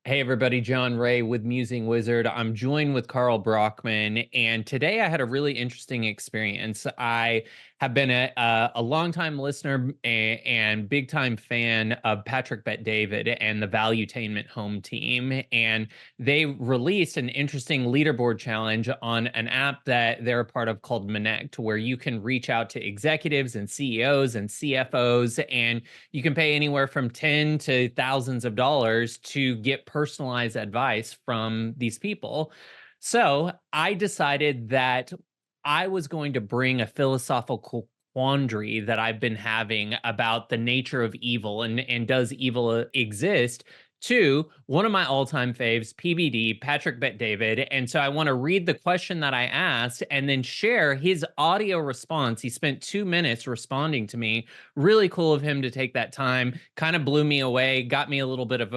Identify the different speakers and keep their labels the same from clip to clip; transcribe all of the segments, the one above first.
Speaker 1: Hey everybody, John Ray with Musing Wizard. I'm joined with Karl Brockman, and today I had a really interesting experience. I have been a longtime listener and big time fan of Patrick Bet-David and the Valuetainment home team, and they released an interesting leaderboard challenge on an app that they're a part of called Minnect, where you can reach out to executives and CEOs and CFOs, and you can pay anywhere from 10 to thousands of dollars to get personalized advice from these people. So I decided that I was going to bring a philosophical quandary that I've been having about the nature of evil and does evil exist to one of my all-time faves, PBD, Patrick Bet-David. And so I want to read the question that I asked and then share his audio response. He spent 2 minutes responding to me. Really cool of him to take that time. Kind of blew me away, got me a little bit of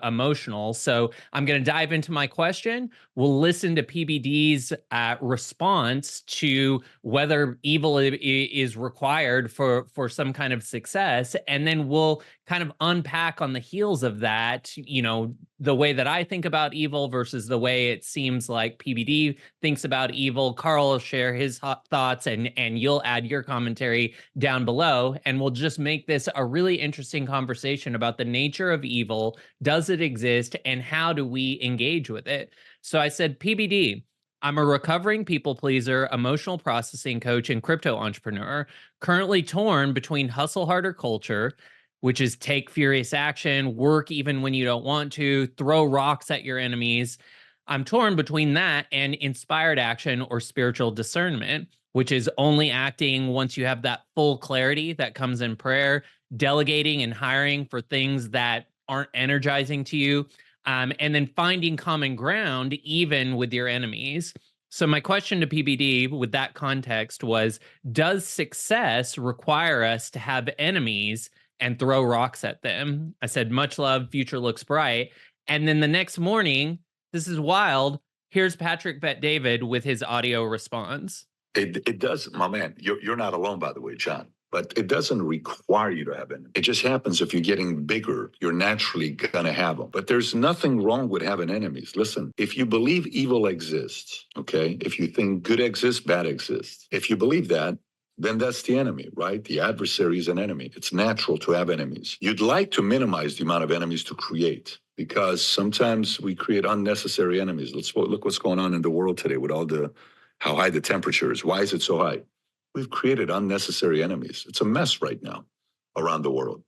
Speaker 1: emotional. So I'm going to dive into my question. We'll listen to PBD's response to whether evil is required for some kind of success, and then we'll kind of unpack on the heels of that, the way that I think about evil versus the way it seems like PBD thinks about evil. Karl will share his thoughts, and you'll add your commentary down below, and we'll just make this a really interesting conversation about the nature of evil. Does it exist, and how do we engage with it? So I said, PBD, I'm a recovering people pleaser, emotional processing coach, and crypto entrepreneur, currently torn between hustle harder culture, which is take furious action, work even when you don't want to, throw rocks at your enemies. I'm torn between that and inspired action or spiritual discernment, which is only acting once you have that full clarity that comes in prayer, delegating and hiring for things that aren't energizing to you, and then finding common ground even with your enemies. So my question to PBD with that context was, does success require us to have enemies and throw rocks at them? I said, much love, future looks bright. And then the next morning, this is wild, here's Patrick Bet-David with his audio response.
Speaker 2: It does, my man. You're not alone, by the way, John. But it doesn't require you to have enemies. It just happens if you're getting bigger, you're naturally gonna have them. But there's nothing wrong with having enemies. Listen, if you believe evil exists, okay, if you think good exists, bad exists, if you believe that, then that's the enemy, right? The adversary is an enemy. It's natural to have enemies. You'd like to minimize the amount of enemies to create, because sometimes we create unnecessary enemies. Look what's going on in the world today with all the how high the temperature is. Why is it so high? We've created unnecessary enemies. It's a mess right now around the world.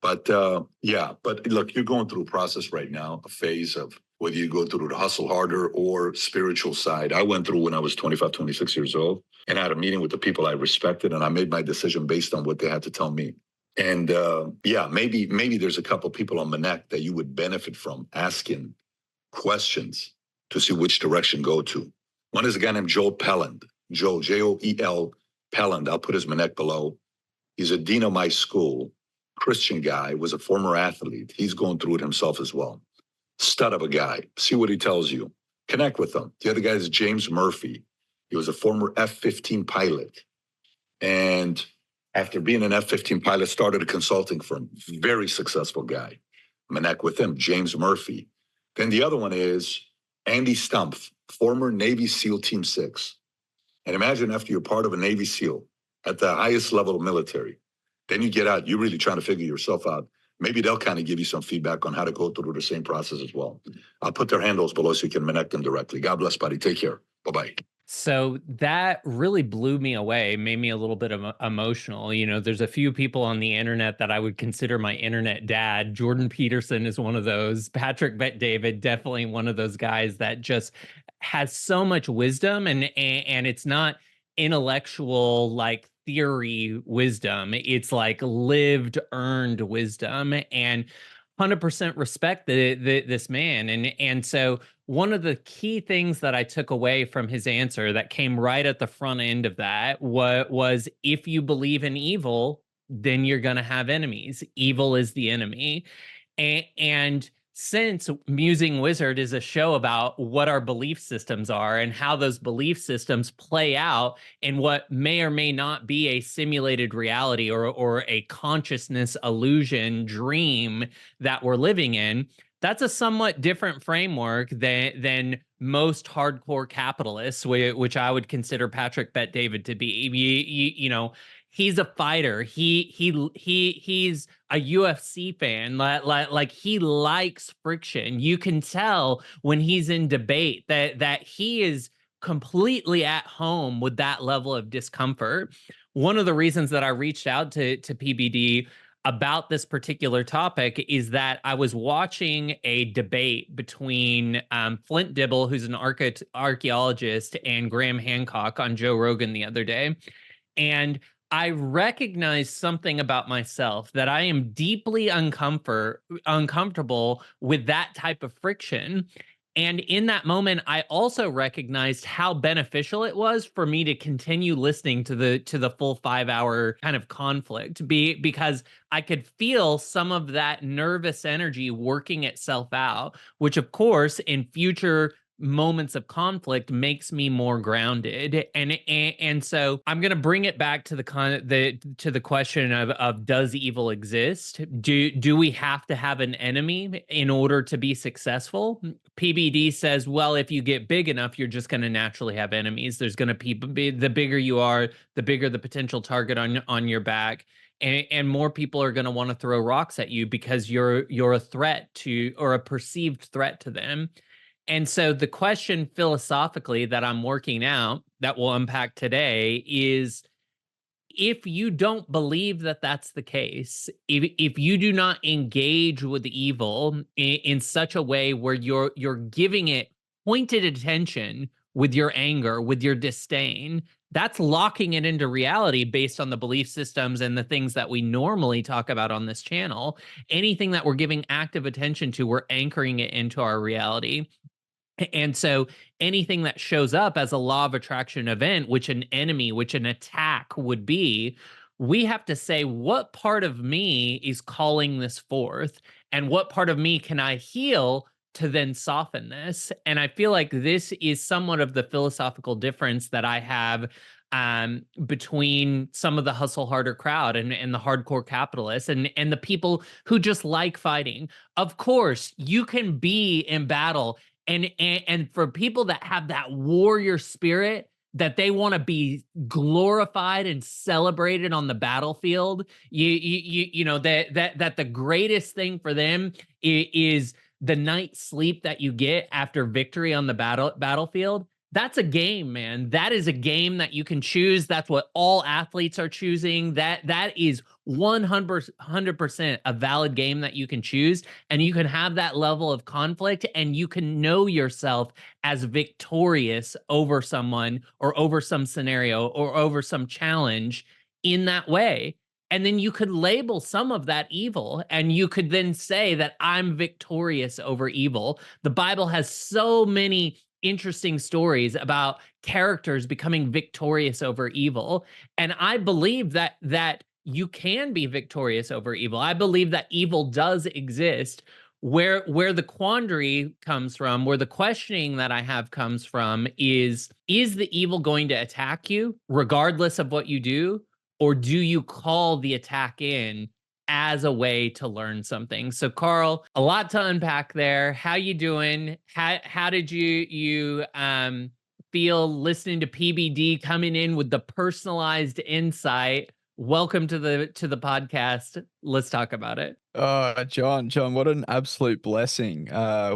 Speaker 2: But but look, you're going through a process right now, a phase of whether you go through the hustle harder or spiritual side. I went through when I was 25, 26 years old, and I had a meeting with the people I respected, and I made my decision based on what they had to tell me. And maybe there's a couple people on Minnect that you would benefit from asking questions to see which direction go to. One is a guy named Joel Pelland. Joel, Joel Pelland. I'll put his Minnect below. He's a dean of my school, Christian guy, was a former athlete. He's going through it himself as well. Stud of a guy. See what he tells you. Connect with him. The other guy is James Murphy. He was a former F-15 pilot. And after being an F-15 pilot, started a consulting firm. Very successful guy. Connect with him, James Murphy. Then the other one is Andy Stumpf, former Navy SEAL Team 6. And imagine after you're part of a Navy SEAL at the highest level of military, then you get out, you're really trying to figure yourself out. Maybe they'll kind of give you some feedback on how to go through the same process as well. I'll put their handles below so you can connect them directly. God bless, buddy. Take care. Bye-bye.
Speaker 1: So that really blew me away, made me a little bit emotional. There's a few people on the internet that I would consider my internet dad. Jordan Peterson is one of those. Patrick Bet-David, definitely one of those guys that just has so much wisdom, and it's not intellectual like theory wisdom. It's like lived, earned wisdom, and 100% respect this man. And so one of the key things that I took away from his answer that came right at the front end of that was if you believe in evil, then you're going to have enemies. Evil is the enemy. And since Musing Wizard is a show about what our belief systems are and how those belief systems play out in what may or may not be a simulated reality or a consciousness illusion dream that we're living in, that's a somewhat different framework than most hardcore capitalists, which I would consider Patrick Bet David to be. You know, he's a fighter. He's a UFC fan. Like he likes friction. You can tell when he's in debate that he is completely at home with that level of discomfort. One of the reasons that I reached out to PBD about this particular topic is that I was watching a debate between Flint Dibble, who's an archaeologist, and Graham Hancock on Joe Rogan the other day. And I recognized something about myself, that I am deeply uncomfortable with that type of friction. And in that moment, I also recognized how beneficial it was for me to continue listening to the full 5 hour kind of conflict, because I could feel some of that nervous energy working itself out, which of course in future moments of conflict makes me more grounded. And so I'm going to bring it back to the question of does evil exist? Do we have to have an enemy in order to be successful? PBD says, well, if you get big enough, you're just going to naturally have enemies. There's going to be the bigger you are, the bigger the potential target on your back. And more people are going to want to throw rocks at you because you're a threat to, or a perceived threat to them. And so the question philosophically that I'm working out that we'll unpack today is, if you don't believe that that's the case, if you do not engage with evil in such a way where you're giving it pointed attention with your anger, with your disdain, that's locking it into reality based on the belief systems and the things that we normally talk about on this channel. Anything that we're giving active attention to, we're anchoring it into our reality. And so anything that shows up as a law of attraction event, which an enemy, which an attack would be, we have to say, what part of me is calling this forth? And what part of me can I heal to then soften this? And I feel like this is somewhat of the philosophical difference that I have between some of the hustle harder crowd and the hardcore capitalists and the people who just like fighting. Of course, you can be in battle, and for people that have that warrior spirit, that they want to be glorified and celebrated on the battlefield, you know, that the greatest thing for them is the night's sleep that you get after victory on the battlefield. That's a game, man. That is a game that you can choose. That's what all athletes are choosing. That is 100% a valid game that you can choose. And you can have that level of conflict, and you can know yourself as victorious over someone or over some scenario or over some challenge in that way. And then you could label some of that evil, and you could then say that I'm victorious over evil. The Bible has so many interesting stories about characters becoming victorious over evil. And I believe that you can be victorious over evil. I believe that evil does exist. Where the quandary comes from, where the questioning that I have comes from is the evil going to attack you regardless of what you do? Or do you call the attack in as a way to learn something? So Karl, a lot to unpack there. How you doing? How did you feel listening to PBD coming in with the personalized insight? Welcome to the podcast. Let's talk about it.
Speaker 3: John, what an absolute blessing.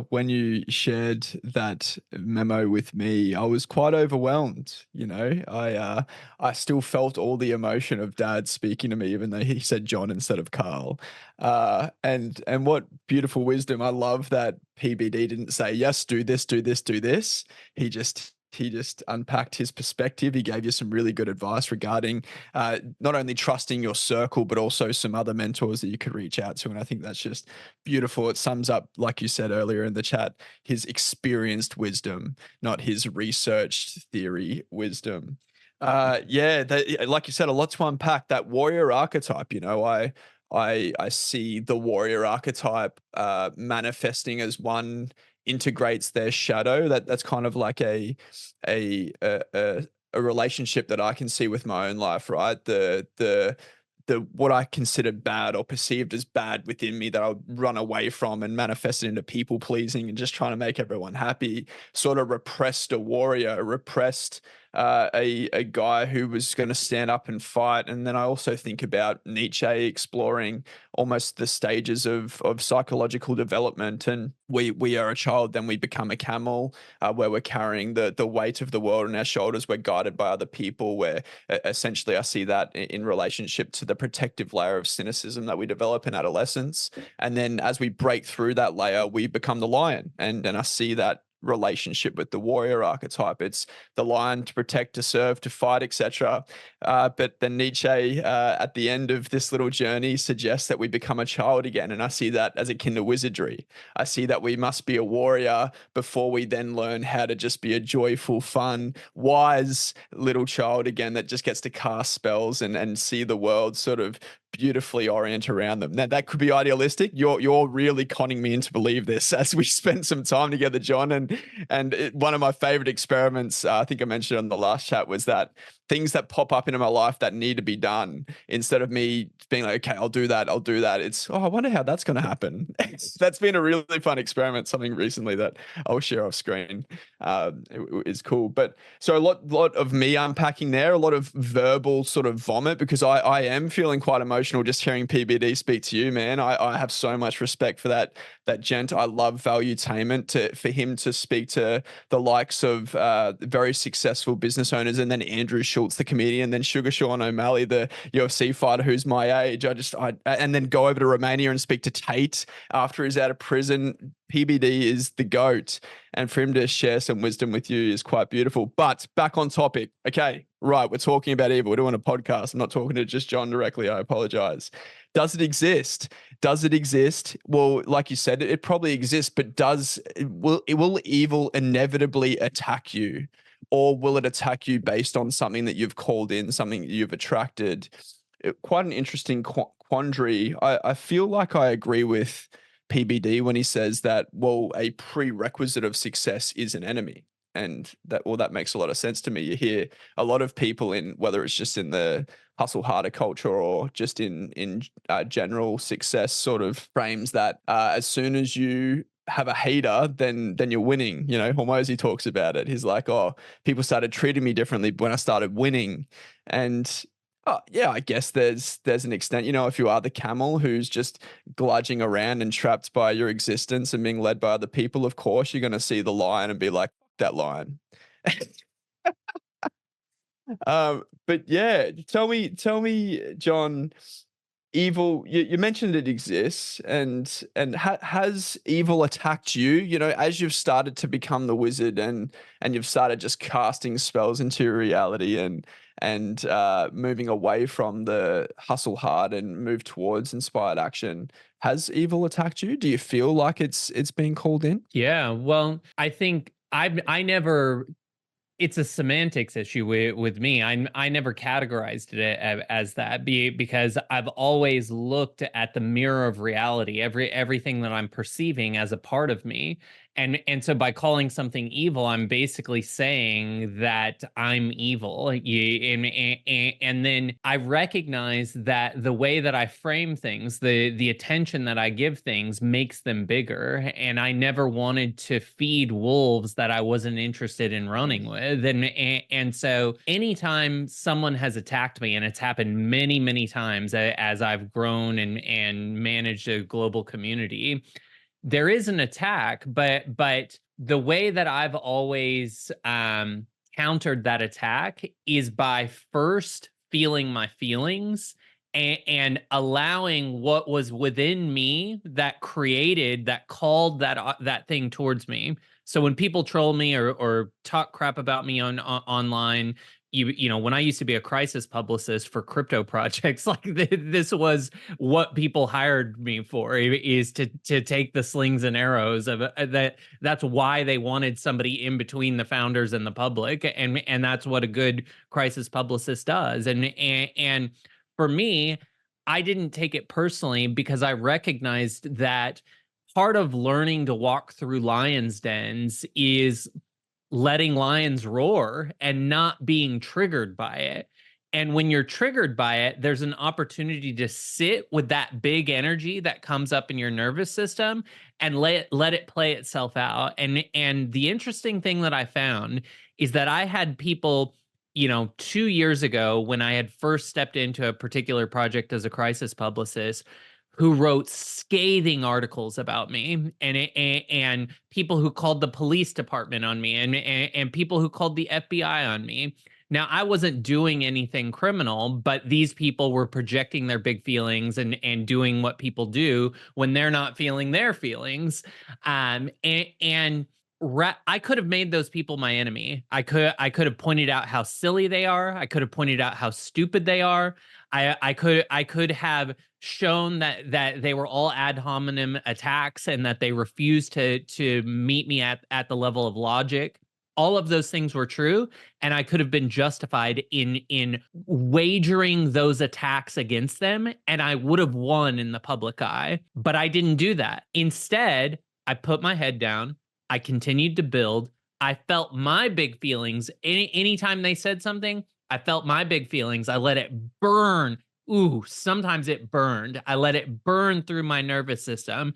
Speaker 3: When you shared that memo with me, I was quite overwhelmed. You know, I still felt all the emotion of Dad speaking to me, even though he said John instead of Karl. And what beautiful wisdom. I love that PBD didn't say, yes, do this, do this, do this. He just unpacked his perspective. He gave you some really good advice regarding not only trusting your circle, but also some other mentors that you could reach out to. And I think that's just beautiful. It sums up, like you said earlier in the chat, his experienced wisdom, not his researched theory wisdom. Yeah, like you said, a lot to unpack. That warrior archetype, you know, I see the warrior archetype manifesting as one integrates their shadow. That's kind of like a relationship that I can see with my own life, right? The the what I considered bad or perceived as bad within me that I would run away from and manifest it into people pleasing and just trying to make everyone happy, sort of repressed a warrior, repressed a guy who was going to stand up and fight. And then I also think about Nietzsche exploring almost the stages of psychological development. And we are a child, then we become a camel, where we're carrying the weight of the world on our shoulders. We're guided by other people. Where essentially I see that in relationship to the protective layer of cynicism that we develop in adolescence. And then as we break through that layer, we become the lion. And I see that relationship with the warrior archetype. It's the lion to protect, to serve, to fight, etc. But then Nietzsche, at the end of this little journey, suggests that we become a child again. And I see that as akin to wizardry. I see that we must be a warrior before we then learn how to just be a joyful, fun, wise little child again that just gets to cast spells and see the world sort of beautifully orient around them. Now that could be idealistic. You're really conning me into believe this as we spent some time together, John. And one of my favorite experiments, I think I mentioned on the last chat, was that things that pop up into my life that need to be done, instead of me being like, okay, I'll do that. It's, oh, I wonder how that's going to happen. That's been a really fun experiment. Something recently that I'll share off screen is cool. But so a lot of me unpacking there, a lot of verbal sort of vomit, because I am feeling quite emotional just hearing PBD speak to you, man. I have so much respect for that gent. I love Valuetainment. For him to speak to the likes of very successful business owners, and then Andrew Schultz, the comedian, then Sugar Sean O'Malley, the UFC fighter who's my age. And then go over to Romania and speak to Tate after he's out of prison. PBD is the GOAT. And for him to share some wisdom with you is quite beautiful. But back on topic. Okay, right. We're talking about evil. We're doing a podcast. I'm not talking to just John directly. I apologize. Does it exist? Does it exist? Well, like you said, it probably exists, but will evil inevitably attack you? Or will it attack you based on something that you've called in, something that you've attracted? Quite an interesting quandary. I feel like I agree with PBD when he says that, well, a prerequisite of success is an enemy. And that makes a lot of sense to me. You hear a lot of people in, whether it's just in the hustle harder culture or just in general success sort of frames, that as soon as you have a hater, then you're winning. You know, Hormozy talks about it. He's like, oh, people started treating me differently when I started winning. And yeah, I guess there's an extent, you know, if you are the camel who's just gludging around and trapped by your existence and being led by other people, of course, you're going to see the lion and be like, that lion. But yeah, tell me, John, evil, you mentioned it exists, and has evil attacked you, you know, as you've started to become the wizard and you've started just casting spells into your reality and moving away from the hustle hard and move towards inspired action? Has evil attacked you? Do you feel like it's being called in?
Speaker 1: Yeah, well, I think I never, it's a semantics issue with me. I never categorized it as that, because I've always looked at the mirror of reality, everything that I'm perceiving as a part of me. And so by calling something evil, I'm basically saying that I'm evil. And then I recognize that the way that I frame things, the attention that I give things, makes them bigger. And I never wanted to feed wolves that I wasn't interested in running with. And so anytime someone has attacked me, and it's happened many, many times as I've grown and managed a global community, there is an attack, but the way that I've always countered that attack is by first feeling my feelings and allowing what was within me that called that thing towards me. So when people troll me or talk crap about me online, you know, when I used to be a crisis publicist for crypto projects, like this was what people hired me for, is to take the slings and arrows of that. That's why they wanted somebody in between the founders and the public, and that's what a good crisis publicist does. And for me, I didn't take it personally, because I recognized that part of learning to walk through lions' dens is letting lions roar and not being triggered by it. And when you're triggered by it, there's an opportunity to sit with that big energy that comes up in your nervous system and let it play itself out. And the interesting thing that I found is that I had people, 2 years ago when I had first stepped into a particular project as a crisis publicist, who wrote scathing articles about me, and people who called the police department on me, and people who called the FBI on me. Now, I wasn't doing anything criminal, but these people were projecting their big feelings and doing what people do when they're not feeling their feelings. I could have made those people my enemy. I could have pointed out how silly they are. I could have pointed out how stupid they are. I could have shown that they were all ad hominem attacks and that they refused to meet me at the level of logic. All of those things were true, and I could have been justified in wagering those attacks against them, and I would have won in the public eye. But I didn't do that. Instead, I put my head down. I continued to build. I felt my big feelings. Anytime they said something, I felt my big feelings. I let it burn. Ooh, sometimes it burned. I let it burn through my nervous system.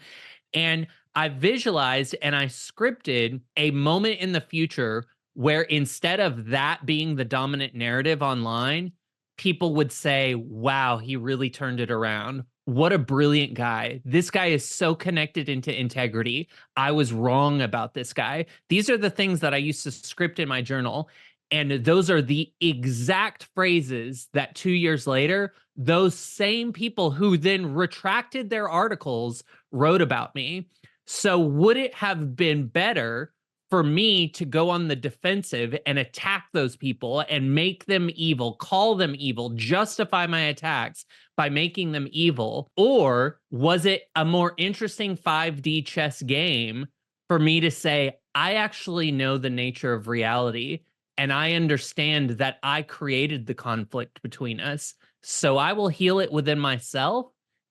Speaker 1: And I visualized and I scripted a moment in the future where instead of that being the dominant narrative online, people would say, wow, he really turned it around. What a brilliant guy. This guy is so connected into integrity. I was wrong about this guy. These are the things that I used to script in my journal. And those are the exact phrases that 2 years later, those same people who then retracted their articles wrote about me. So would it have been better for me to go on the defensive and attack those people and make them evil, call them evil, justify my attacks by making them evil? Or was it a more interesting 5D chess game for me to say, I actually know the nature of reality and I understand that I created the conflict between us. So I will heal it within myself,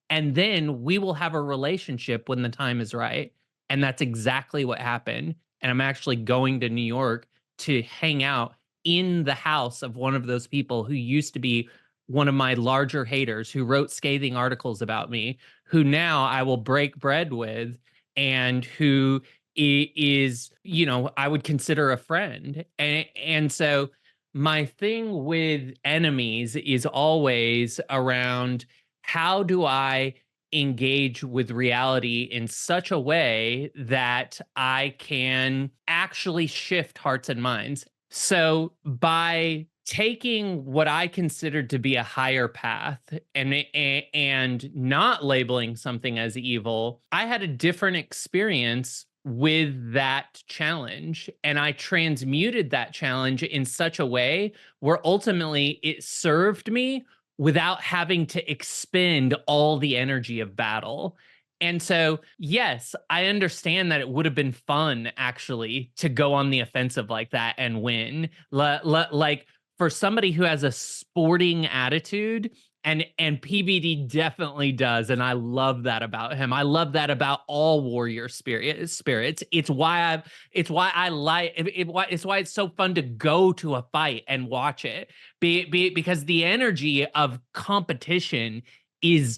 Speaker 1: and then we will have a relationship when the time is right. And that's exactly what happened. And I'm actually going to New York to hang out in the house of one of those people who used to be one of my larger haters, who wrote scathing articles about me, who now I will break bread with, and who is, I would consider a friend. And so my thing with enemies is always around, how do I engage with reality in such a way that I can actually shift hearts and minds? So by taking what I considered to be a higher path and not labeling something as evil, I had a different experience with that challenge, and I transmuted that challenge in such a way where ultimately it served me without having to expend all the energy of battle. And so, yes, I understand that it would have been fun actually to go on the offensive like that and win. Like, for somebody who has a sporting attitude, and PBD definitely does, and I love that about him. I love that about all warrior spirits. It's why I like it's why it's so fun to go to a fight and watch it. Because the energy of competition is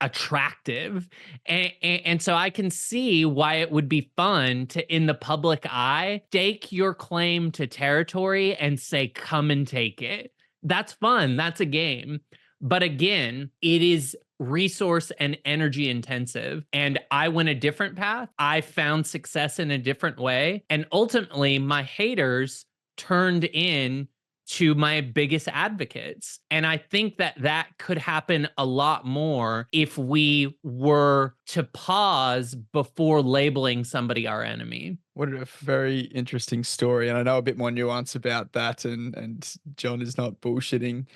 Speaker 1: attractive, and so I can see why it would be fun to, in the public eye, stake your claim to territory and say, come and take it. That's fun. That's a game. But again, it is resource and energy intensive. And I went a different path. I found success in a different way. And ultimately, my haters turned in to my biggest advocates. And I think that could happen a lot more if we were to pause before labeling somebody our enemy.
Speaker 3: What a very interesting story. And I know a bit more nuance about that. And John is not bullshitting.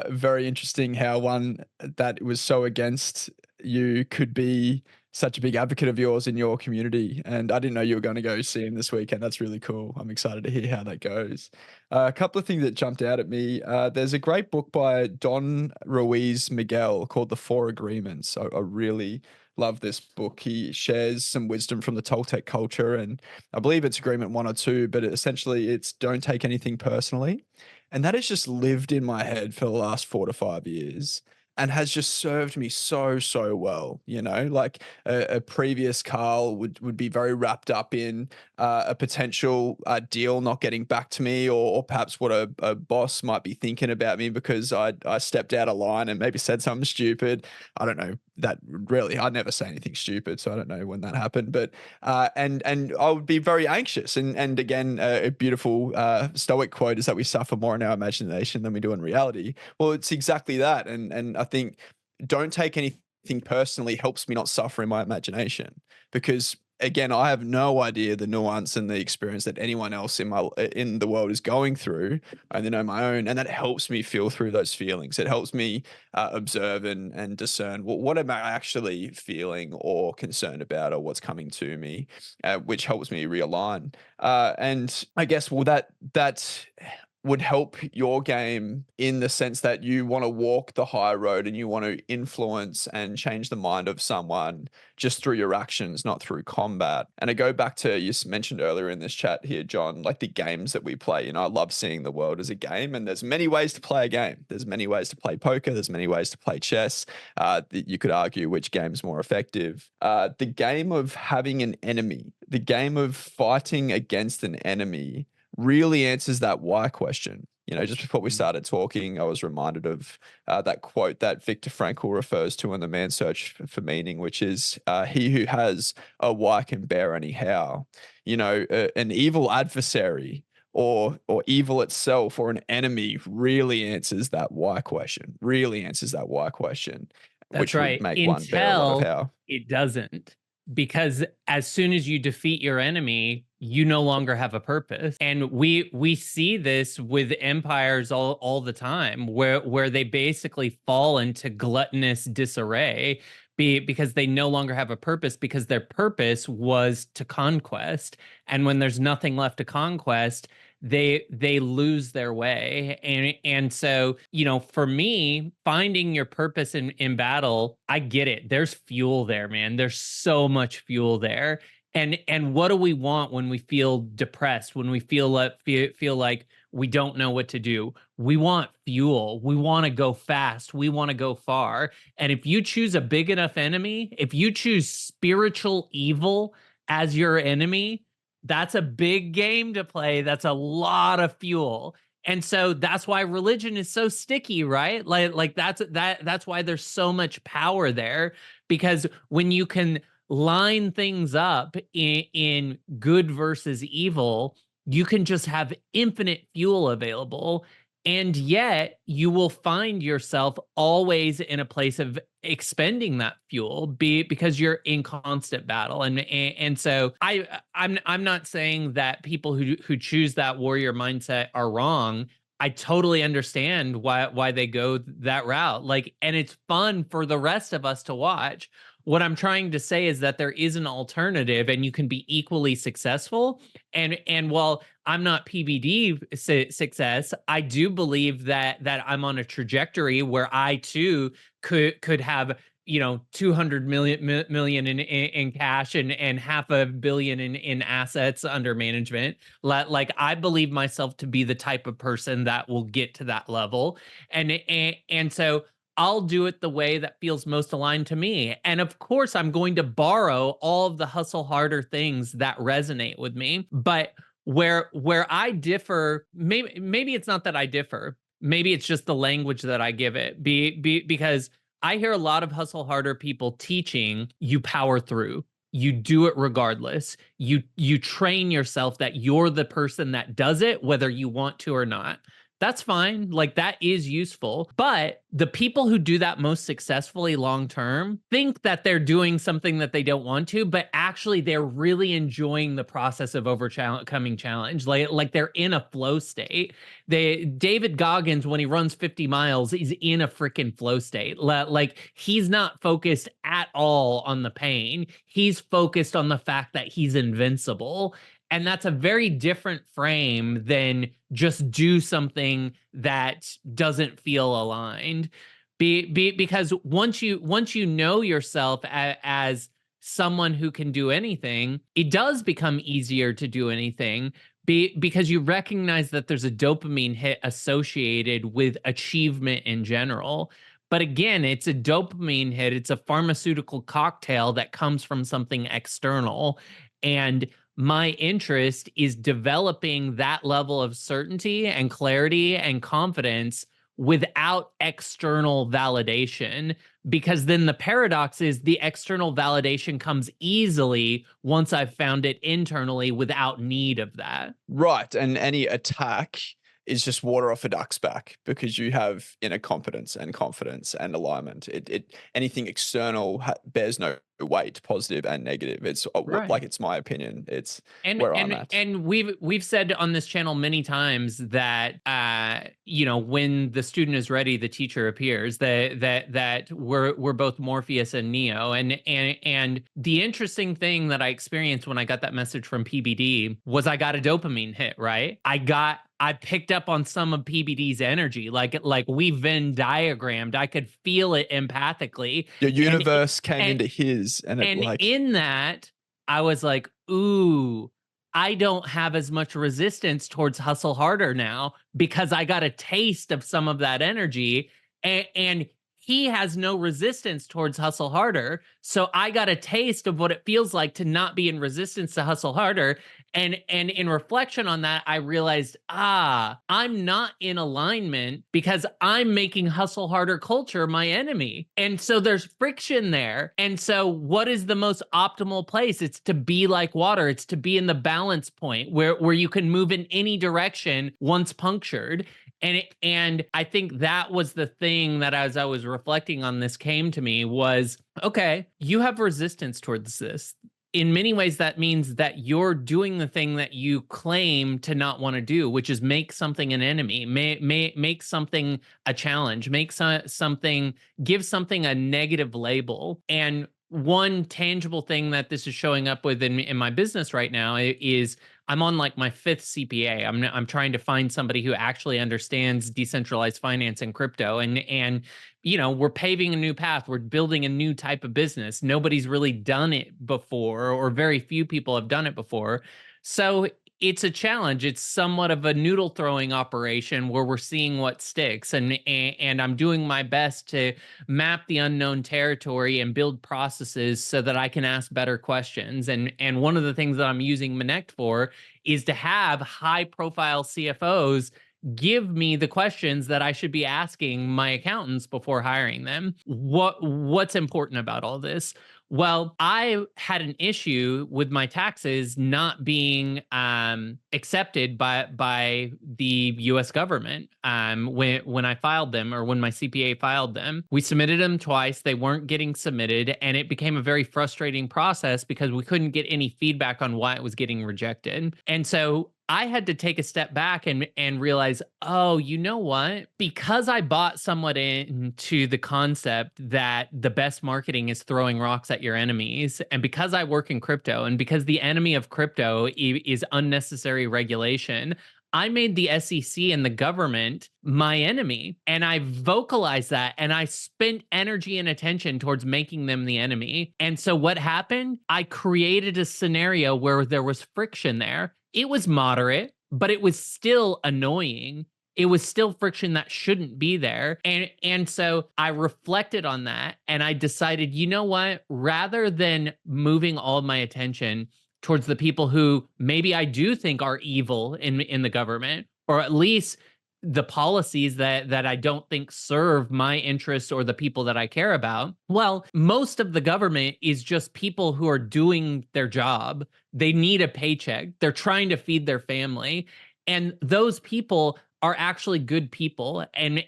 Speaker 3: Very interesting how one that was so against you could be such a big advocate of yours in your community. And I didn't know you were going to go see him this weekend. That's really cool. I'm excited to hear how that goes. A couple of things that jumped out at me. There's a great book by Don Ruiz Miguel called The Four Agreements. I really love this book. He shares some wisdom from the Toltec culture, and I believe it's agreement 1 or 2, but essentially it's don't take anything personally. And that has just lived in my head for the last 4 to 5 years and has just served me so, so well, you know? Like a previous Karl would be very wrapped up in a potential deal not getting back to me, or perhaps what a boss might be thinking about me because I stepped out of line and maybe said something stupid. I don't know that really. I never say anything stupid, so I don't know when that happened. But and I would be very anxious. And again, a beautiful Stoic quote is that we suffer more in our imagination than we do in reality. Well, it's exactly that. And I think don't take anything personally helps me not suffer in my imagination, because again, I have no idea the nuance and the experience that anyone else in the world is going through. I only know my own, and that helps me feel through those feelings. It helps me observe and discern what am I actually feeling or concerned about, or what's coming to me, which helps me realign. And I guess that would help your game in the sense that you want to walk the high road and you want to influence and change the mind of someone just through your actions, not through combat. And I go back to, you mentioned earlier in this chat here, John, like the games that we play. You know, I love seeing the world as a game, and there's many ways to play a game. There's many ways to play poker. There's many ways to play chess. You could argue which game's more effective. The game of having an enemy, the game of fighting against an enemy, really answers that why question. You know, just before we started talking, I was reminded of that quote that Viktor Frankl refers to in The Man's Search for Meaning, which is, he who has a why can bear any how. You know, an evil adversary or evil itself or an enemy really answers that why question,
Speaker 1: That's
Speaker 3: which would
Speaker 1: right.
Speaker 3: make one bear a lot of
Speaker 1: Until
Speaker 3: how.
Speaker 1: it doesn't. Because as soon as you defeat your enemy, you no longer have a purpose. And we see this with empires all the time, where they basically fall into gluttonous disarray because they no longer have a purpose, because their purpose was to conquest. And when there's nothing left to conquest, they lose their way. And so, you know, for me, finding your purpose in battle, I get it. There's fuel there, man. There's so much fuel there. And what do we want when we feel depressed, when we feel like we don't know what to do? We want fuel. We want to go fast. We want to go far. And if you choose a big enough enemy, if you choose spiritual evil as your enemy, that's a big game to play. That's a lot of fuel. And so that's why religion is so sticky, right? Like that's why there's so much power there, because when you can line things up in good versus evil, you can just have infinite fuel available. And yet you will find yourself always in a place of expending that fuel, because you're in constant battle. And so I'm not saying that people who choose that warrior mindset are wrong. I totally understand why they go that route. Like, and it's fun for the rest of us to watch. What I'm trying to say is that there is an alternative, and you can be equally successful. And while I'm not PBD success, I do believe that I'm on a trajectory where I too could have, you know, 200 million in cash and $500 million in assets under management. Like I believe myself to be the type of person that will get to that level, and so I'll do it the way that feels most aligned to me. And of course, I'm going to borrow all of the hustle harder things that resonate with me. But where I differ, maybe it's not that I differ. Maybe it's just the language that I give it. Because I hear a lot of hustle harder people teaching you power through. You do it regardless. You train yourself that you're the person that does it, whether you want to or not. That's fine. Like, that is useful. But the people who do that most successfully long term think that they're doing something that they don't want to, but actually they're really enjoying the process of overcoming challenge. Like they're in a flow state. David Goggins, when he runs 50 miles, he's in a freaking flow state. Like, he's not focused at all on the pain. He's focused on the fact that he's invincible. And that's a very different frame than just do something that doesn't feel aligned. Because once you know yourself as someone who can do anything, it does become easier to do anything because you recognize that there's a dopamine hit associated with achievement in general. But again, it's a dopamine hit. It's a pharmaceutical cocktail that comes from something external. And my interest is developing that level of certainty and clarity and confidence without external validation, because then the paradox is the external validation comes easily once I've found it internally without need of that.
Speaker 3: Right. And any attack is just water off a duck's back because you have inner competence and confidence and alignment. Anything external bears no weight, positive and negative. It's
Speaker 1: Right.
Speaker 3: like, it's my opinion. It's
Speaker 1: And
Speaker 3: where I'm at.
Speaker 1: and we've said on this channel many times that when the student is ready, the teacher appears. That we're both Morpheus and Neo. And the interesting thing that I experienced when I got that message from PBD was I got a dopamine hit, right? I picked up on some of PBD's energy, like we Venn diagrammed. I could feel it empathically.
Speaker 3: Your universe came into his, and
Speaker 1: in that, I was like, ooh, I don't have as much resistance towards hustle harder now because I got a taste of some of that energy, and he has no resistance towards hustle harder. So I got a taste of what it feels like to not be in resistance to hustle harder. And in reflection on that, I realized, I'm not in alignment because I'm making hustle harder culture my enemy. And so there's friction there. And so what is the most optimal place? It's to be like water. It's to be in the balance point where you can move in any direction once punctured. And I think that was the thing that as I was reflecting on this came to me was, okay, you have resistance towards this. In many ways, that means that you're doing the thing that you claim to not want to do, which is make something an enemy, make something a challenge, give something a negative label. And one tangible thing that this is showing up with in my business right now is I'm on like my 5th CPA. I'm trying to find somebody who actually understands decentralized finance and crypto, and we're paving a new path. We're building a new type of business. Nobody's really done it before, or very few people have done it before. So it's a challenge. It's somewhat of a noodle throwing operation where we're seeing what sticks, and I'm doing my best to map the unknown territory and build processes so that I can ask better questions. And one of the things that I'm using Minnect for is to have high profile CFOs give me the questions that I should be asking my accountants before hiring them. What's important about all this? Well, I had an issue with my taxes not being accepted by the U.S. government when I filed them, or when my CPA filed them. We submitted them twice. They weren't getting submitted, and it became a very frustrating process because we couldn't get any feedback on why it was getting rejected. And so I had to take a step back and realize, oh, you know what? Because I bought somewhat into the concept that the best marketing is throwing rocks at your enemies, and because I work in crypto, and because the enemy of crypto is unnecessary regulation, I made the SEC and the government my enemy, and I vocalized that, and I spent energy and attention towards making them the enemy. And so what happened? I created a scenario where there was friction there. It was moderate, but it was still annoying. It was still friction that shouldn't be there. And so I reflected on that, and I decided, you know what? Rather than moving all of my attention towards the people who maybe I do think are evil in the government, or at least the policies that I don't think serve my interests or the people that I care about. Well, most of the government is just people who are doing their job. They need a paycheck. They're trying to feed their family. And those people are actually good people and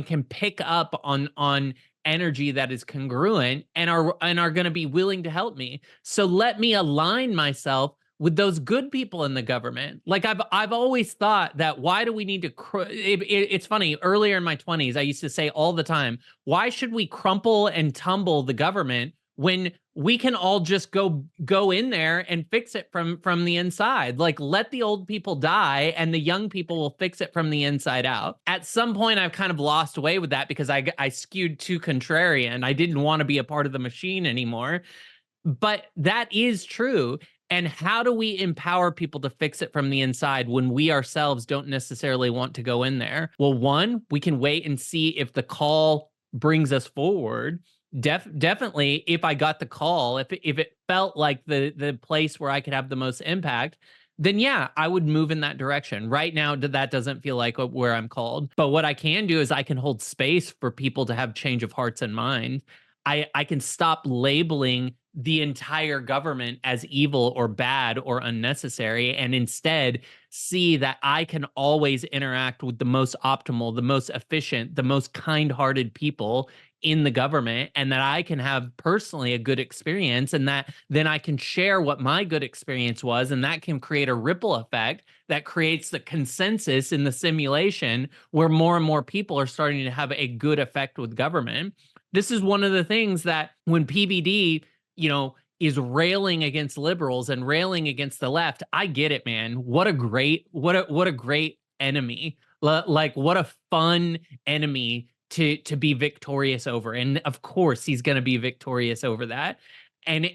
Speaker 1: can pick up on energy that is congruent and are going to be willing to help me. So let me align myself with those good people in the government. Like I've always thought that, why do we need to it's funny, earlier in my 20s I used to say all the time, why should we crumple and tumble the government when we can all just go in there and fix it from the inside? Like, let the old people die and the young people will fix it from the inside out. At some point I've kind of lost way with that because I skewed too contrarian. I didn't want to be a part of the machine anymore. But that is true. And how do we empower people to fix it from the inside when we ourselves don't necessarily want to go in there? Well, one, we can wait and see if the call brings us forward. Definitely, if I got the call, if it felt like the place where I could have the most impact, then yeah, I would move in that direction. Right now, that doesn't feel like where I'm called. But what I can do is I can hold space for people to have change of hearts and mind. I can stop labeling the entire government as evil or bad or unnecessary, and instead see that I can always interact with the most optimal, the most efficient, the most kind-hearted people in the government, and that I can have personally a good experience, and that then I can share what my good experience was, and that can create a ripple effect that creates the consensus in the simulation where more and more people are starting to have a good effect with government. This is one of the things that when PBD, is railing against liberals and railing against the left, I get it, man. What a great enemy. Like what a fun enemy to be victorious over. And of course he's going to be victorious over that. And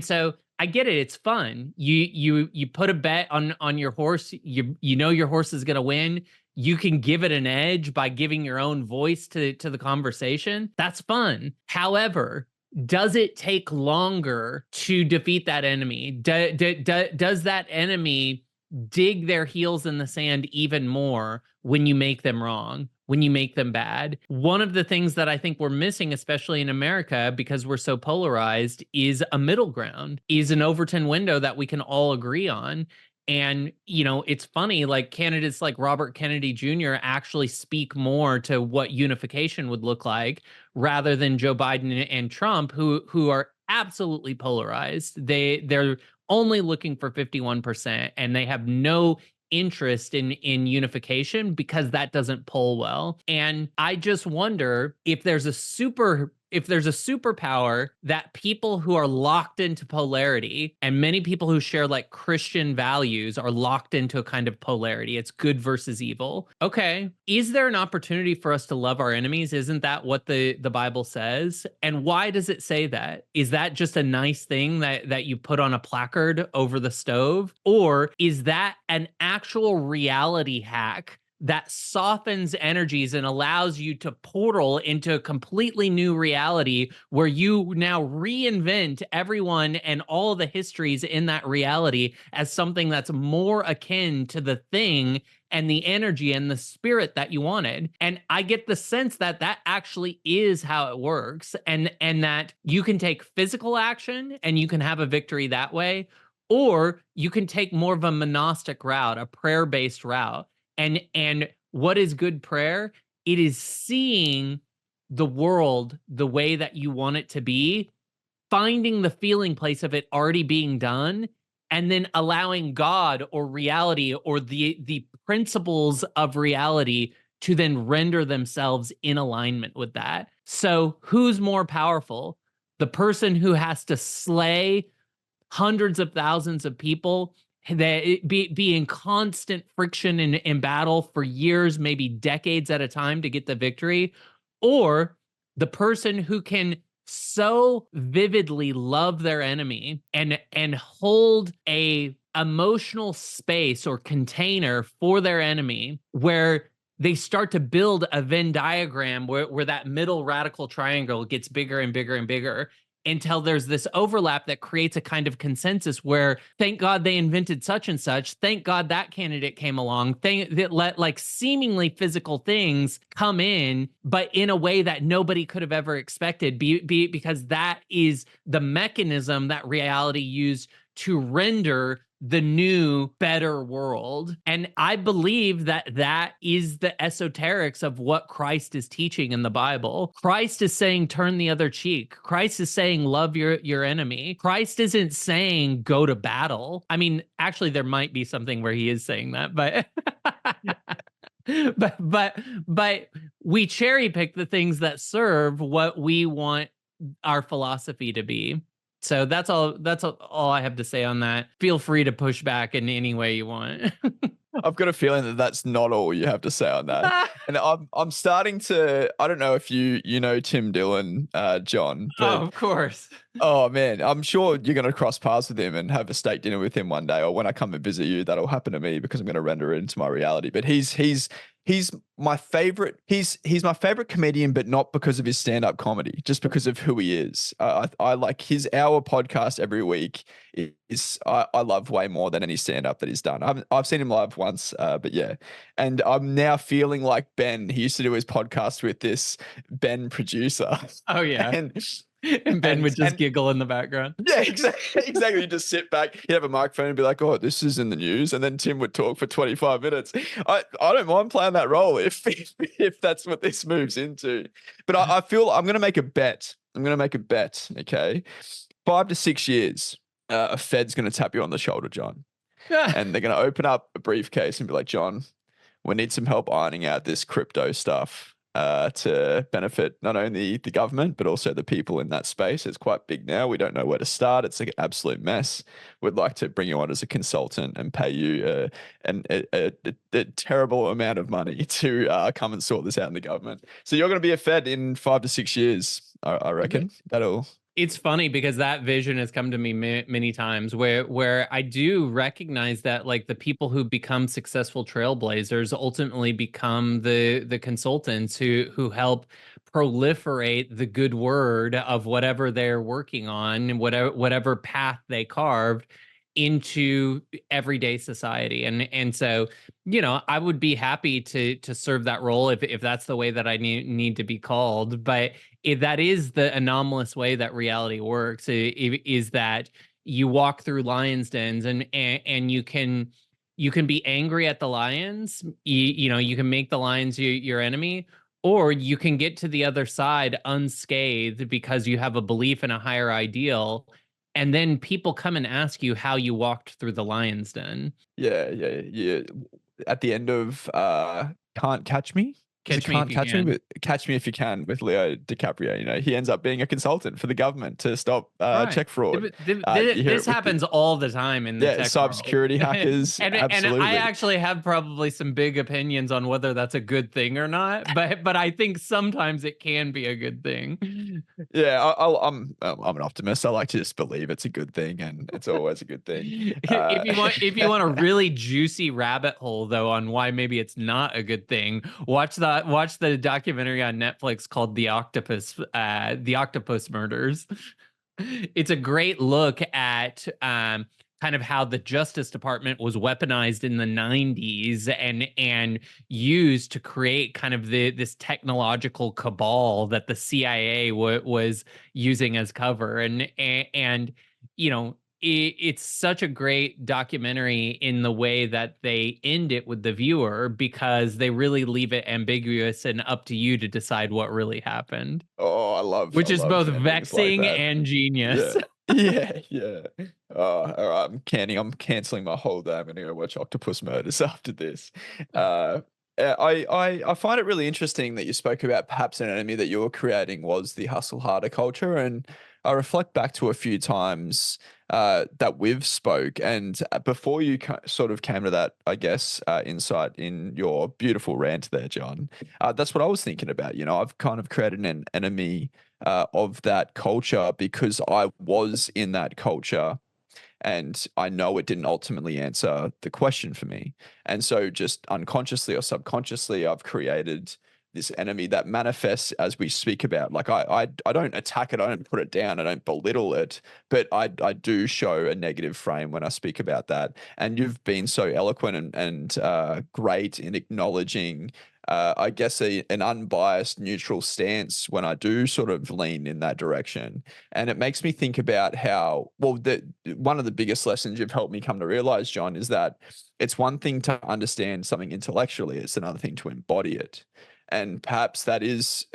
Speaker 1: so I get it. It's fun. You put a bet on your horse. You know your horse is going to win. You can give it an edge by giving your own voice to the conversation. That's fun. However, does it take longer to defeat that enemy? Does that enemy dig their heels in the sand even more when you make them wrong, when you make them bad? One of the things that I think we're missing, especially in America, because we're so polarized, is a middle ground, is an Overton window that we can all agree on. And, it's funny, like candidates like Robert Kennedy Jr. actually speak more to what unification would look like rather than Joe Biden and Trump, who are absolutely polarized. They're only looking for 51%, and they have no interest in unification because that doesn't poll well. And I just wonder if there's a superpower that people who are locked into polarity, and many people who share like Christian values are locked into a kind of polarity. It's good versus evil. Okay. Is there an opportunity for us to love our enemies? Isn't that what the Bible says? And why does it say that? Is that just a nice thing that you put on a placard over the stove? Or is that an actual reality hack that softens energies and allows you to portal into a completely new reality where you now reinvent everyone and all the histories in that reality as something that's more akin to the thing and the energy and the spirit that you wanted? And I get the sense that that actually is how it works, and that you can take physical action and you can have a victory that way, or you can take more of a monastic route, a prayer-based route. And what is good prayer? It is seeing the world the way that you want it to be, finding the feeling place of it already being done, and then allowing God or reality or the principles of reality to then render themselves in alignment with that. So who's more powerful? The person who has to slay hundreds of thousands of people, that be in constant friction in battle for years, maybe decades at a time to get the victory, or the person who can so vividly love their enemy and hold a emotional space or container for their enemy where they start to build a Venn diagram where that middle radical triangle gets bigger and bigger and bigger until there's this overlap that creates a kind of consensus where, thank God they invented such and such, thank God that candidate came along, that let like seemingly physical things come in, but in a way that nobody could have ever expected, because that is the mechanism that reality used to render the new, better world. And I believe that that is the esoterics of what Christ is teaching in the Bible. Christ is saying, turn the other cheek. Christ is saying, love your enemy. Christ isn't saying, go to battle. I mean, actually, there might be something where he is saying that, but but we cherry pick the things that serve what we want our philosophy to be. So that's all I have to say on that. Feel free to push back in any way you want.
Speaker 3: I've got a feeling that that's not all you have to say on that. And I'm starting to, I don't know if you know Tim Dillon, John,
Speaker 1: Oh,
Speaker 3: but
Speaker 1: of course.
Speaker 3: Oh man, I'm sure you're going to cross paths with him and have a steak dinner with him one day, or when I come and visit you, that'll happen to me because I'm going to render it into my reality. But he's my favorite. He's my favorite comedian, but not because of his stand-up comedy, just because of who he is. I like his hour podcast every week. I love way more than any stand-up that he's done. I've seen him live once, but yeah, and I'm now feeling like Ben. He used to do his podcast with this Ben producer.
Speaker 1: Oh yeah.
Speaker 3: and
Speaker 1: And Ben would just giggle in the background.
Speaker 3: Yeah, exactly. You just sit back, you have a microphone and be like, oh, this is in the news. And then Tim would talk for 25 minutes. I don't mind playing that role if that's what this moves into. But I feel I'm going to make a bet. Okay. 5 to 6 years, a Fed's going to tap you on the shoulder, John. And they're going to open up a briefcase and be like, John, we need some help ironing out this crypto stuff. To benefit not only the government, but also the people in that space. It's quite big now. We don't know where to start. It's like an absolute mess. We'd like to bring you on as a consultant and pay you a terrible amount of money to come and sort this out in the government. So you're going to be a Fed in 5 to 6 years, I reckon.
Speaker 1: It's funny because that vision has come to me many times where I do recognize that like the people who become successful trailblazers ultimately become the consultants who help proliferate the good word of whatever they're working on, whatever path they carved into everyday society. And so, I would be happy to serve that role if that's the way that I need to be called. But that is the anomalous way that reality works, is that you walk through lions' dens and you can be angry at the lions. You can make the lions your enemy, or you can get to the other side unscathed because you have a belief in a higher ideal. And then people come and ask you how you walked through the lion's den.
Speaker 3: Yeah. At the end of Can't Catch Me?
Speaker 1: Catch Me If You Can.
Speaker 3: But Catch Me If You Can with Leo DiCaprio. He ends up being a consultant for the government to stop check fraud.
Speaker 1: This happens all the time in the tech
Speaker 3: cybersecurity hackers.
Speaker 1: and I actually have probably some big opinions on whether that's a good thing or not, but I think sometimes it can be a good thing.
Speaker 3: Yeah, I'm an optimist. I like to just believe it's a good thing, and it's always a good thing.
Speaker 1: If you want a really juicy rabbit hole though on why maybe it's not a good thing, watch the documentary on Netflix called The Octopus Murders. It's a great look at kind of how the Justice Department was weaponized in the 90s and used to create kind of this technological cabal that the CIA was using as cover. And it's such a great documentary in the way that they end it with the viewer, because they really leave it ambiguous and up to you to decide what really happened.
Speaker 3: Oh, I love
Speaker 1: which is both vexing and genius.
Speaker 3: Yeah. All right, I'm canceling my whole day. I'm gonna go watch Octopus Murders after this. I find it really interesting that you spoke about perhaps an enemy that you were creating was the hustle harder culture, and I reflect back to a few times that we've spoke, and before you sort of came to that, I guess, insight in your beautiful rant there, John, that's what I was thinking about. I've kind of created an enemy of that culture because I was in that culture. And I know it didn't ultimately answer the question for me. And so just unconsciously or subconsciously, I've created this enemy that manifests as we speak about. Like I don't attack it, I don't put it down, I don't belittle it, but I do show a negative frame when I speak about that. And you've been so eloquent and great in acknowledging I guess an unbiased neutral stance when I do sort of lean in that direction. And it makes me think about how, one of the biggest lessons you've helped me come to realize, John, is that it's one thing to understand something intellectually, it's another thing to embody it. And perhaps that is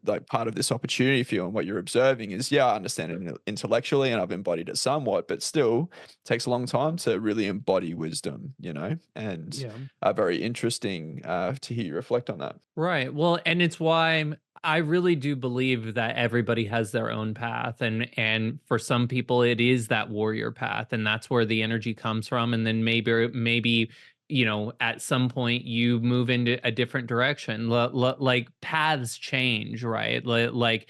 Speaker 3: like part of this opportunity for you, and what you're observing is, I understand it intellectually and I've embodied it somewhat, but still takes a long time to really embody wisdom, and very interesting to hear you reflect on that.
Speaker 1: Right. Well, and it's why I really do believe that everybody has their own path, and for some people it is that warrior path, and that's where the energy comes from. And then maybe at some point you move into a different direction. Like paths change, right? Like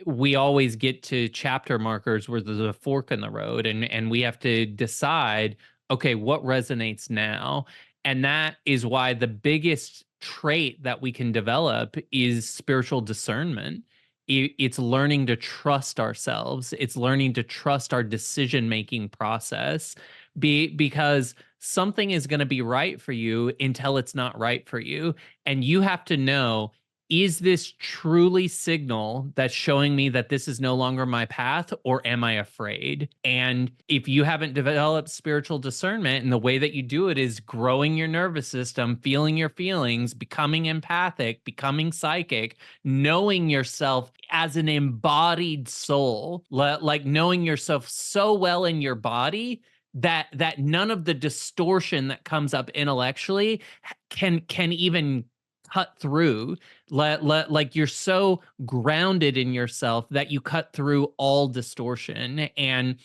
Speaker 1: we always get to chapter markers where there's a fork in the road, and we have to decide, okay, what resonates now? And that is why the biggest trait that we can develop is spiritual discernment. It's learning to trust ourselves. It's learning to trust our decision-making process, because something is going to be right for you until it's not right for you. And you have to know, is this truly signal that's showing me that this is no longer my path, or am I afraid? And if you haven't developed spiritual discernment, and the way that you do it is growing your nervous system, feeling your feelings, becoming empathic, becoming psychic, knowing yourself as an embodied soul, like knowing yourself so well in your body that none of the distortion that comes up intellectually can even cut through. Like you're so grounded in yourself that you cut through all distortion. And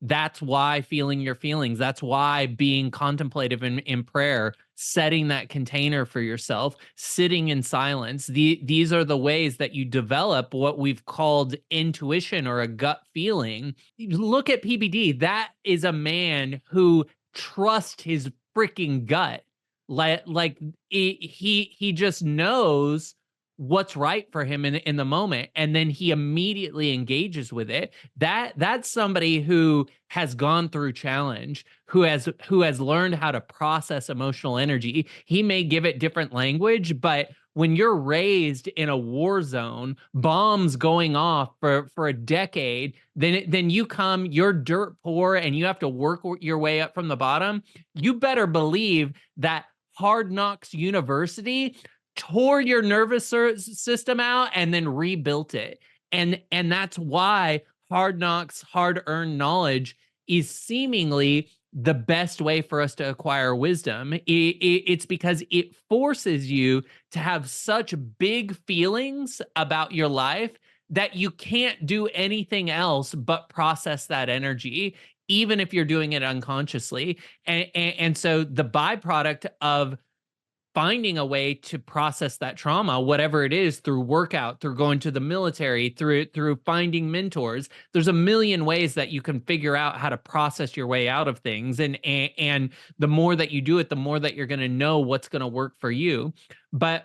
Speaker 1: that's why feeling your feelings, that's why being contemplative in prayer, setting that container for yourself, sitting in silence, these are the ways that you develop what we've called intuition, or a gut feeling. Look at PBD. That is a man who trusts his freaking gut. Like he just knows what's right for him in the moment, and then he immediately engages with it. That's somebody who has gone through challenge, who has learned how to process emotional energy. He may give it different language, but when you're raised in a war zone, bombs going off for a decade, then you're dirt poor and you have to work your way up from the bottom. You better believe that Hard Knocks University tore your nervous system out and then rebuilt it. And that's why Hard Knocks, hard-earned knowledge is seemingly the best way for us to acquire wisdom. It's because it forces you to have such big feelings about your life that you can't do anything else but process that energy, even if you're doing it unconsciously. And so the byproduct of finding a way to process that trauma, whatever it is, through workout, through going to the military, through finding mentors, there's a million ways that you can figure out how to process your way out of things. And the more that you do it, the more that you're going to know what's going to work for you. But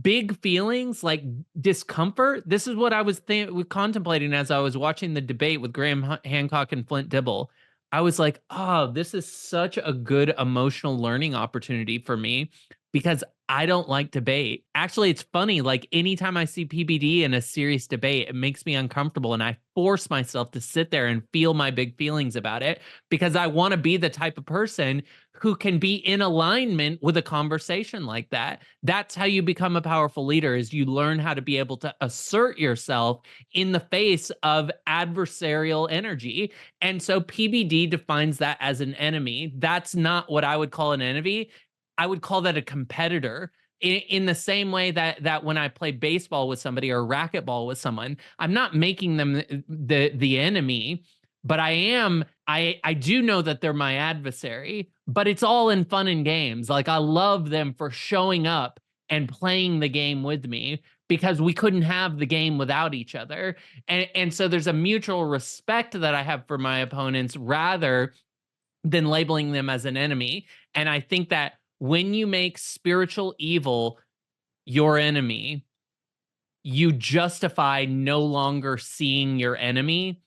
Speaker 1: big feelings like discomfort, this is what I was contemplating as I was watching the debate with Graham Hancock and Flint Dibble. I was like, oh, this is such a good emotional learning opportunity for me, because I don't like debate. Actually, it's funny. Like anytime I see PBD in a serious debate, it makes me uncomfortable, and I force myself to sit there and feel my big feelings about it, because I want to be the type of person who can be in alignment with a conversation like that. That's how you become a powerful leader, is you learn how to be able to assert yourself in the face of adversarial energy. And so PBD defines that as an enemy. That's not what I would call an enemy. I would call that a competitor, in the same way that when I play baseball with somebody or racquetball with someone, I'm not making them the enemy, but I do know that they're my adversary, but it's all in fun and games. Like I love them for showing up and playing the game with me, because we couldn't have the game without each other. And so there's a mutual respect that I have for my opponents, rather than labeling them as an enemy. And I think that when you make spiritual evil your enemy, you justify no longer seeing your enemy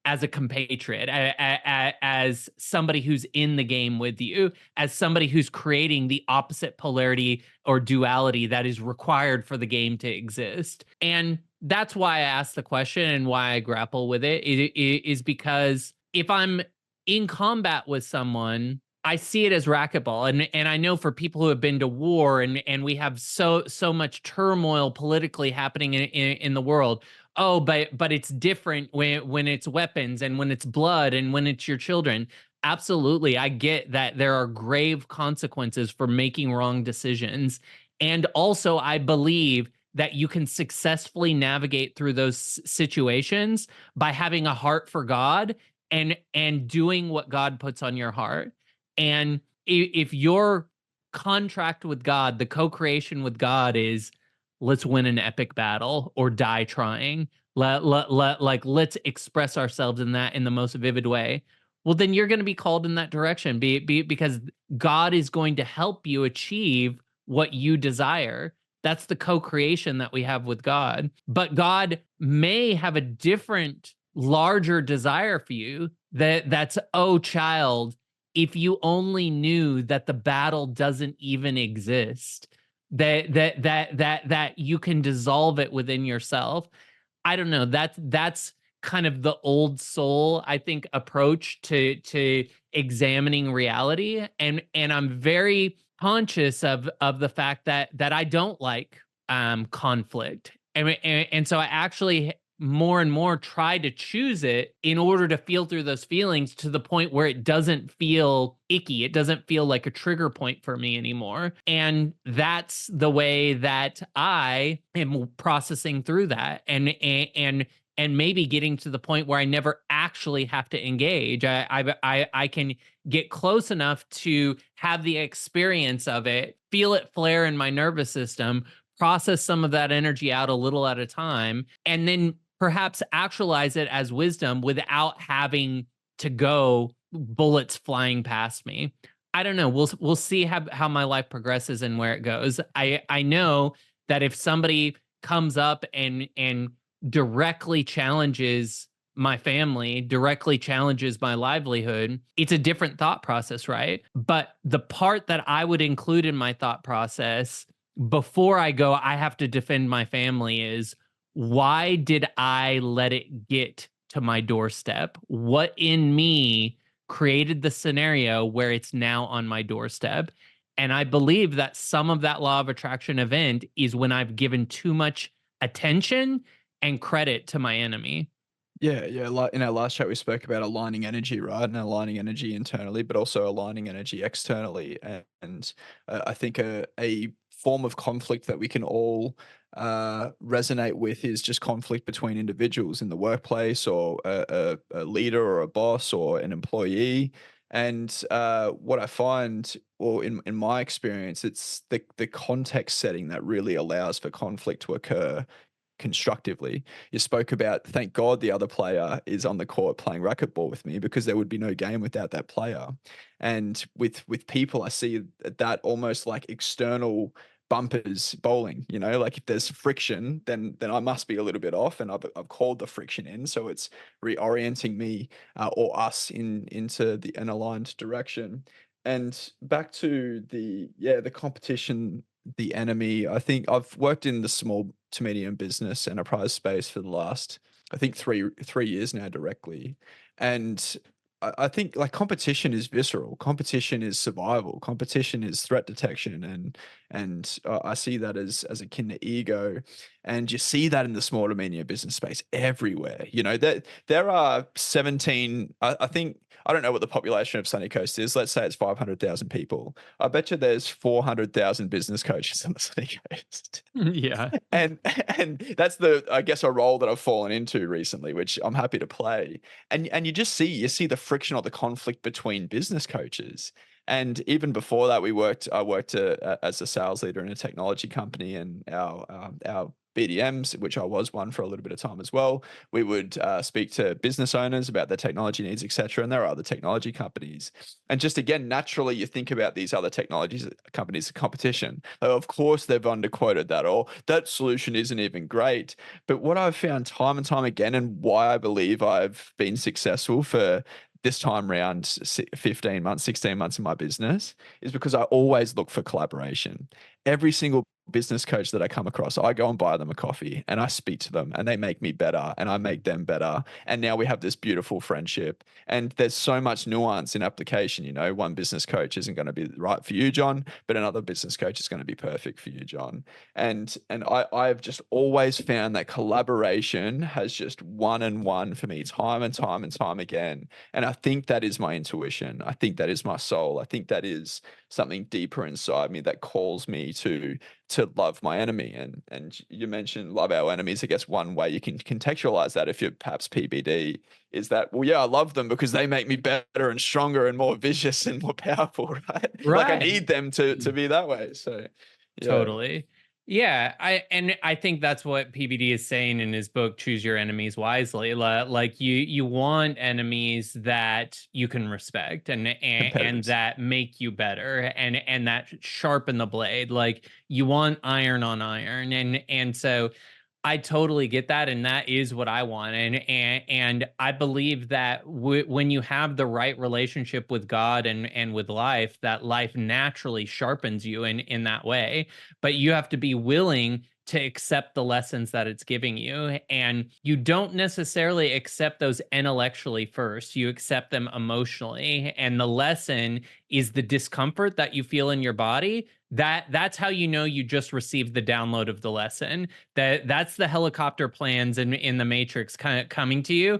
Speaker 1: as a compatriot, as somebody who's in the game with you, as somebody who's creating the opposite polarity or duality that is required for the game to exist. And that's why I ask the question, and why I grapple with it is because if I'm in combat with someone, I see it as racquetball. And I know for people who have been to war, and we have so much turmoil politically happening in the world. Oh, but it's different when it's weapons, and when it's blood, and when it's your children. Absolutely. I get that there are grave consequences for making wrong decisions. And also I believe that you can successfully navigate through those situations by having a heart for God, and doing what God puts on your heart. And if your contract with God, the co-creation with God, is let's win an epic battle or die trying. Let's express ourselves in the most vivid way. Well, then you're going to be called in that direction, because God is going to help you achieve what you desire. That's the co-creation that we have with God. But God may have a different, larger desire for you that's, oh, child, if you only knew that the battle doesn't even exist, that you can dissolve it within yourself. I don't know. That's kind of the old soul, I think, approach to examining reality. And I'm very conscious of the fact that I don't like conflict. And so I actually more and more try to choose it in order to feel through those feelings to the point where it doesn't feel icky. It doesn't feel like a trigger point for me anymore. And that's the way that I am processing through that. And maybe getting to the point where I never actually have to engage. I can get close enough to have the experience of it, feel it flare in my nervous system, process some of that energy out a little at a time, and then perhaps actualize it as wisdom without having to go bullets flying past me. I don't know. We'll see how my life progresses and where it goes. I know that if somebody comes up and directly challenges my family, directly challenges my livelihood, it's a different thought process, right? But the part that I would include in my thought process before I go, I have to defend my family, is why did I let it get to my doorstep? What in me created the scenario where it's now on my doorstep? And I believe that some of that law of attraction event is when I've given too much attention and credit to my enemy.
Speaker 3: Yeah. Like in our last chat, we spoke about aligning energy, right? And aligning energy internally, but also aligning energy externally. And I think a form of conflict that we can all resonate with is just conflict between individuals in the workplace, or a leader or a boss or an employee. And what I find, or in my experience, it's the context setting that really allows for conflict to occur constructively. You spoke about, thank God the other player is on the court playing racquetball with me, because there would be no game without that player. And with people, I see that almost like external bumpers bowling, like if there's friction, then I must be a little bit off, and I've called the friction in. So it's reorienting me or us into an aligned direction. And back to the competition, the enemy. I think I've worked in the small to medium business enterprise space for the last, I think, three years now directly. And I think like competition is visceral. Competition is survival. Competition is threat detection, and I see that as akin to ego. And you see that in the small to medium business space everywhere. That there are 17. I think, I don't know what the population of Sunny Coast is. Let's say it's 500,000 people. I bet you there's 400,000 business coaches on the Sunny Coast.
Speaker 1: Yeah.
Speaker 3: And that's I guess, a role that I've fallen into recently, which I'm happy to play. And you just see the friction or the conflict between business coaches. And even before that, I worked as a sales leader in a technology company, and our BDMs, which I was one for a little bit of time as well, we would speak to business owners about their technology needs, etc. And there are other technology companies. And just again, naturally, you think about these other technology companies' competition. Of course, they've underquoted that, or that solution isn't even great. But what I've found time and time again, and why I believe I've been successful for this time around 15 months, 16 months in my business, is because I always look for collaboration. Every single business coach that I come across, I go and buy them a coffee and I speak to them, and they make me better and I make them better. And now we have this beautiful friendship. And there's so much nuance in application. One business coach isn't going to be right for you, John, but another business coach is going to be perfect for you, John. And I've just always found that collaboration has just won for me time and time and time again. And I think that is my intuition. I think that is my soul. I think that is something deeper inside me that calls me to love my enemy. And you mentioned love our enemies. I guess one way you can contextualize that, if you're perhaps PBD, is that, well, yeah, I love them because they make me better and stronger and more vicious and more powerful, right? Like I need them to be that way. So yeah.
Speaker 1: Totally. Yeah, I think that's what PBD is saying in his book Choose Your Enemies Wisely. Like you want enemies that you can respect and
Speaker 3: Competitors.
Speaker 1: that make you better and that sharpen the blade. Like you want iron on iron, and so I totally get that, and that is what I want. And I believe that when you have the right relationship with God and with life, that life naturally sharpens you in that way. But you have to be willing to accept the lessons that it's giving you, and you don't necessarily accept those intellectually first. You accept them emotionally, and the lesson is the discomfort that you feel in your body. That's how you know you just received the download of the lesson. That's the helicopter plans in the Matrix kind of coming to you.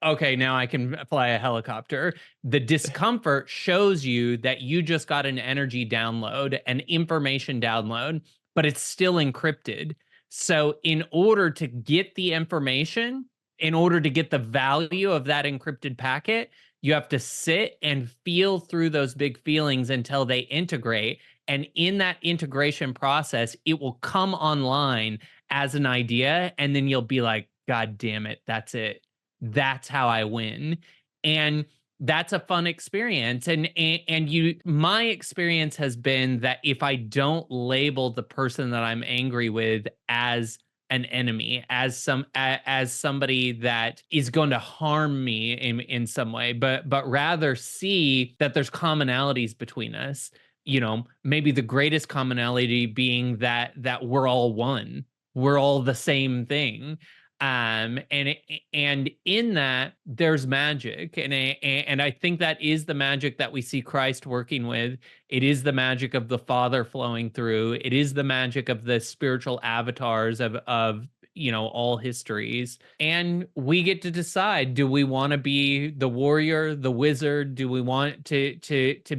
Speaker 1: Okay, now I can fly a helicopter. The discomfort shows you that you just got an energy download, an information download, but it's still encrypted. So in order to get the information, in order to get the value of that encrypted packet, you have to sit and feel through those big feelings until they integrate. And in that integration process, it will come online as an idea. And then you'll be like, God damn it, that's it. That's how I win. And that's a fun experience. And you, my experience has been that if I don't label the person that I'm angry with as an enemy, as somebody that is going to harm me in some way, but rather see that there's commonalities between us. You know, maybe the greatest commonality being that we're all one, we're all the same thing. And in that there's magic, and I think that is the magic that we see Christ working with. It is the magic of the Father flowing through. It is the magic of the spiritual avatars of all histories, and we get to decide: do we want to be the warrior, the wizard? Do we want to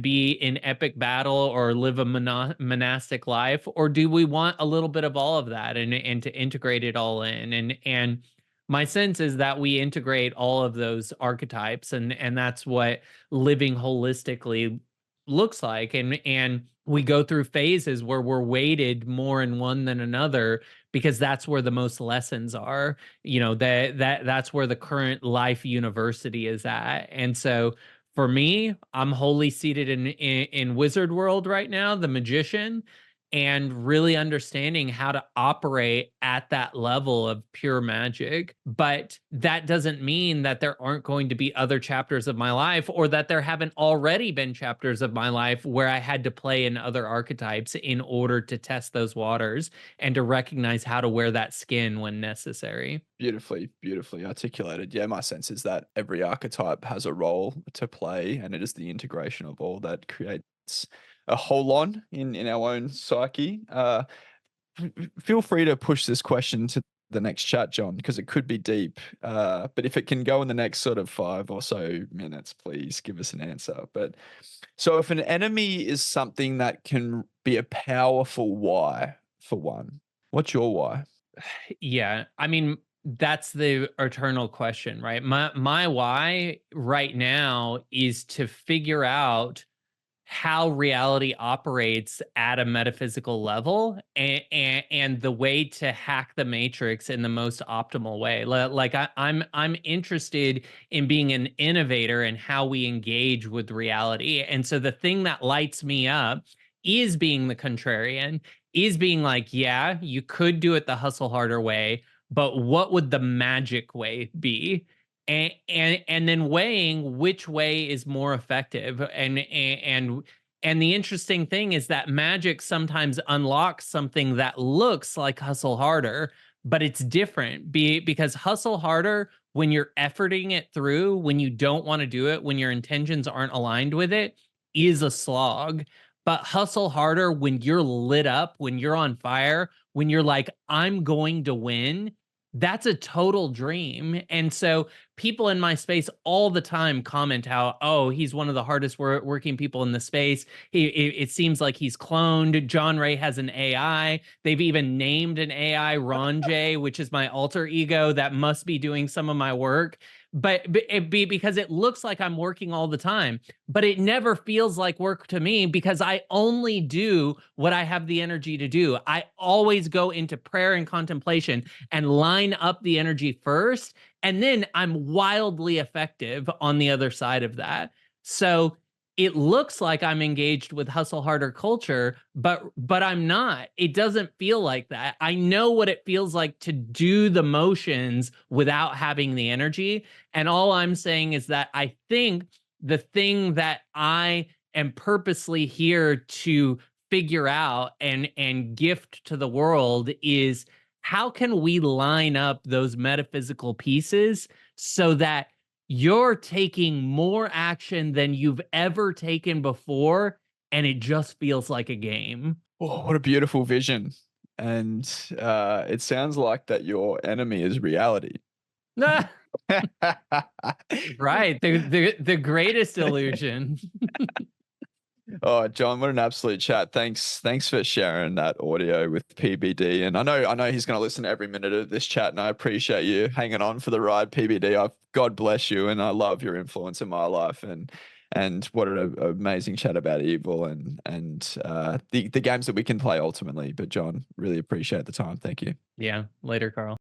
Speaker 1: be in epic battle or live a monastic life, or do we want a little bit of all of that and to integrate it all in? And my sense is that we integrate all of those archetypes, and that's what living holistically looks like. And we go through phases where we're weighted more in one than another, because that's where the most lessons are. That's where the current life university is at. And so for me, I'm wholly seated in wizard world right now, the magician, and really understanding how to operate at that level of pure magic. But that doesn't mean that there aren't going to be other chapters of my life, or that there haven't already been chapters of my life where I had to play in other archetypes in order to test those waters and to recognize how to wear that skin when necessary.
Speaker 3: Beautifully, beautifully articulated. Yeah, my sense is that every archetype has a role to play, and it is the integration of all that creates a holon in our own psyche. Feel free to push this question to the next chat, John, because it could be deep. But if it can go in the next sort of 5 or so minutes, please give us an answer. But so if an enemy is something that can be a powerful why for one, what's your why?
Speaker 1: Yeah, I mean, that's the eternal question, right? My why right now is to figure out how reality operates at a metaphysical level, and the way to hack the matrix in the most optimal way. Like I'm interested in being an innovator in how we engage with reality. And so the thing that lights me up is being the contrarian, is being like, yeah, you could do it the hustle harder way, but what would the magic way be? And then weighing which way is more effective. And the interesting thing is that magic sometimes unlocks something that looks like hustle harder, but it's different. Because hustle harder, when you're efforting it through, when you don't want to do it, when your intentions aren't aligned with it, is a slog. But hustle harder, when you're lit up, when you're on fire, when you're like, I'm going to win, that's a total dream. And so people in my space all the time comment how, oh, he's one of the hardest working people in the space. It seems like he's cloned. John Ray has an AI. They've even named an AI Ron J, which is my alter ego that must be doing some of my work. but it be because it looks like I'm working all the time, but it never feels like work to me because I only do what I have the energy to do. I always go into prayer and contemplation and line up the energy first, and then I'm wildly effective on the other side of that. So it looks like I'm engaged with hustle harder culture, but I'm not. It doesn't feel like that. I know what it feels like to do the motions without having the energy. And all I'm saying is that I think the thing that I am purposely here to figure out and gift to the world is, how can we line up those metaphysical pieces so that you're taking more action than you've ever taken before, and it just feels like a game.
Speaker 3: Oh, what a beautiful vision. And it sounds like that your enemy is reality.
Speaker 1: Right. The greatest illusion.
Speaker 3: Oh, John, what an absolute chat. Thanks for sharing that audio with PBD. And I know he's going to listen to every minute of this chat, and I appreciate you hanging on for the ride, PBD. God bless you, and I love your influence in my life. And what an amazing chat about evil and the games that we can play ultimately. But John, really appreciate the time. Thank you.
Speaker 1: Yeah. Later, Karl.